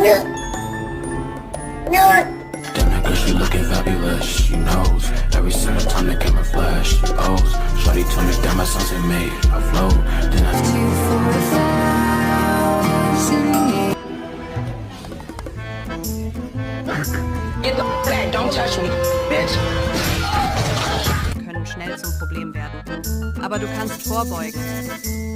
Damn, that girl, she looking fabulous. She knows every single time the camera flash, she goes. Shawty told me that my sunset made I flow. Then Get the back, don't touch me, bitch. Können schnell zum Problem werden. Aber du kannst vorbeugen.